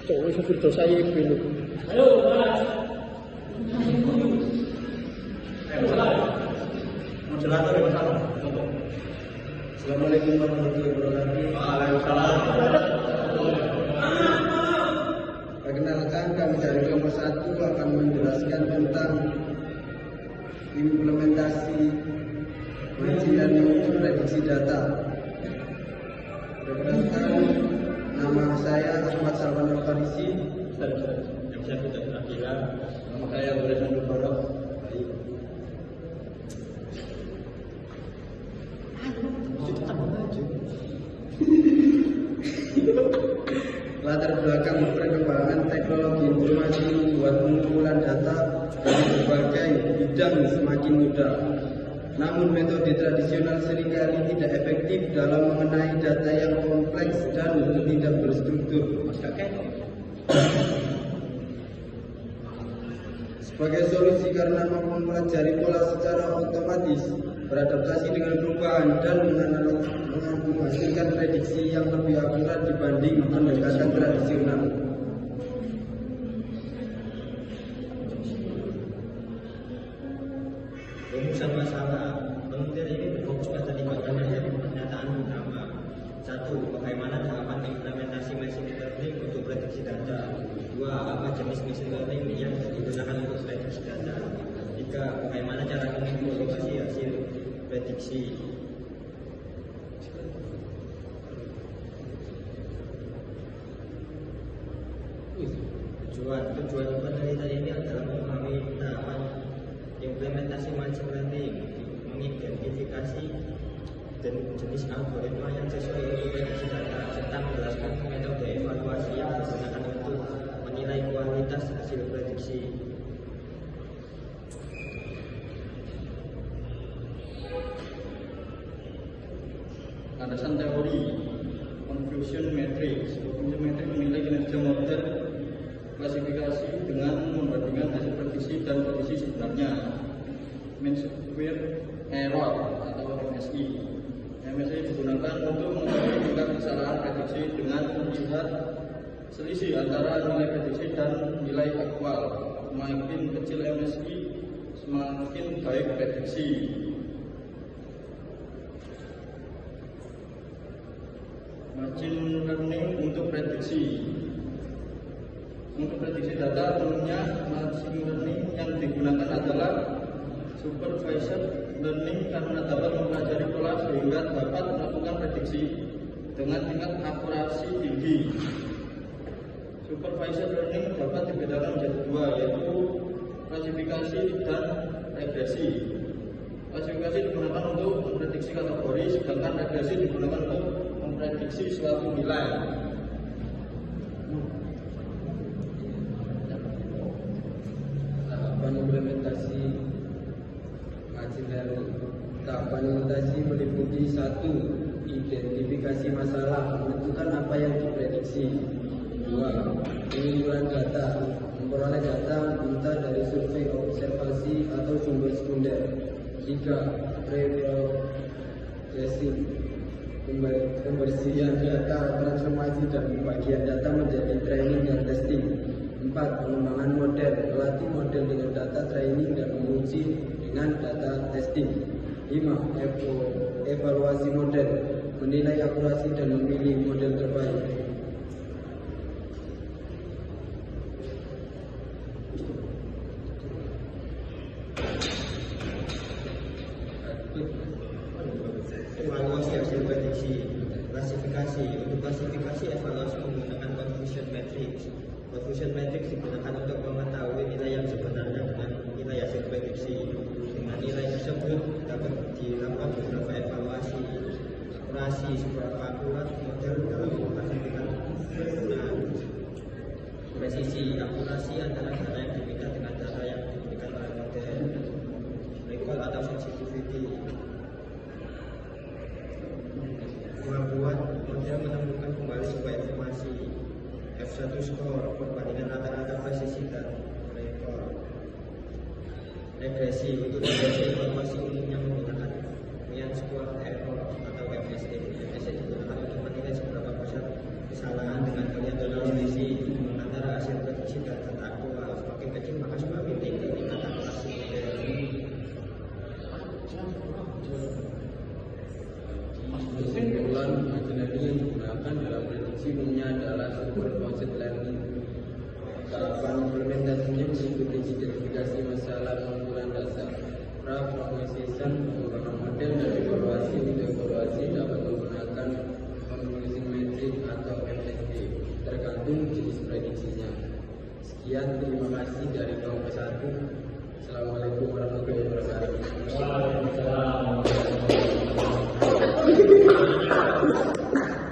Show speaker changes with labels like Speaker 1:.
Speaker 1: Cowok sopir dosa ibu.
Speaker 2: Ayo, Mas.
Speaker 3: Moderator yang salah. Assalamualaikum warahmatullahi wabarakatuh.
Speaker 2: Waalaikumsalam.
Speaker 3: Perkenalkan, kami dari kelompok 1 akan menjelaskan tentang implementasi machine learning untuk prediksi data. Perkenalkan, nama saya Ahmad Salman Al-Farisi.
Speaker 2: Yang saya Butet Akila.
Speaker 3: Nama saya Beresan Dubarok. Latar belakang perkembangan teknologi informasi membuat pengumpulan data dari berbagai bidang semakin mudah. Namun metode tradisional seringkali tidak efektif dalam mengenai data yang kompleks dan tidak berstruktur. Sebagai solusi karena mampu mempelajari pola secara otomatis, beradaptasi dengan perubahan dan menghasilkan prediksi yang lebih akurat dibanding pendekatan tradisional.
Speaker 2: Rumusan masalah penelitian ini berfokus pada 3 bagian pernyataan utama. 1. Bagaimana tahapan implementasi machine learning untuk prediksi data. 2. Apa jenis machine learning yang digunakan untuk prediksi data. 3. Bagaimana cara mengimplantasi hasil prediksi. Tujuan penelitian ini adalah memahami tahapan implementasi machine learning, mengidentifikasi jenis algoritma yang sesuai untuk prediksi data, serta menjelaskan metode evaluasi yang digunakan untuk menilai kualitas hasil prediksi.
Speaker 3: Landasan teori confusion matrix. Confusion matrix menilai kinerja model klasifikasi dengan membandingkan hasil prediksi dan prediksi sebenarnya. Mean square error atau MSI. MSI digunakan untuk mengukur tingkat kesalahan prediksi dengan melihat selisih antara nilai prediksi dan nilai aktual. Semakin kecil MSI, semakin baik prediksi. Machine learning untuk prediksi. Untuk prediksi data, umumnya machine learning yang digunakan adalah supervised learning karena dapat mempelajari pola sehingga dapat melakukan prediksi dengan tingkat akurasi tinggi. Supervised learning dapat dibedakan menjadi 2, yaitu klasifikasi dan regresi. Klasifikasi digunakan untuk memprediksi kategori, sedangkan regresi digunakan untuk memprediksi suatu nilai. Tahapan implementasi machine learning. Tahapan implementasi meliputi 1. Identifikasi masalah, menentukan apa yang diprediksi. 2. Pengumpulan data, memperoleh data entah dari survei, observasi atau sumber sekunder. 3. Pre-processing, pembersihan data, transformasi dan pembagian data menjadi training dan testing. 4. Pengembangan model, melatih model dengan data training dan menguji dengan data testing. 5. Evaluasi model, menilai akurasi dan memilih model terbaik.
Speaker 2: Evaluasi hasil prediksi. Klasifikasi. Untuk klasifikasi, evaluasi menggunakan confusion matrix. Confusion matrix digunakan untuk mengetahui nilai yang sebenarnya dengan nilai hasil prediksi. Dengan nilai tersebut dapat dilakukan beberapa evaluasi. Akurasi, seberapa akurat model dalam mengklasifikasikan penggunaan. Presisi. Akurasi antara data yang diminta dengan data yang diberikan oleh model. Recall atau sensitivity. Membuat model menemukan kembali sebuah informasi. F1 score, perbandingan rata-rata presisi dan recall. Regresi. Untuk regresi informasi umumnya menggunakan mean square error atau MSE. MSE digunakan untuk menilai seberapa besar kesalahan dengan variabel selisih.
Speaker 1: prediksi umumnya adalah supervised learning. Tahapan implementasinya mengikuti identifikasi masalah pengumpulan dasar, pra-processing, pengembangan model, dan evaluasi. Untuk evaluasi dapat menggunakan conclusion metric atau MSP, tergantung jenis prediksinya. Sekian, terima kasih dari kelompok 1. Assalamualaikum warahmatullahi wabarakatuh.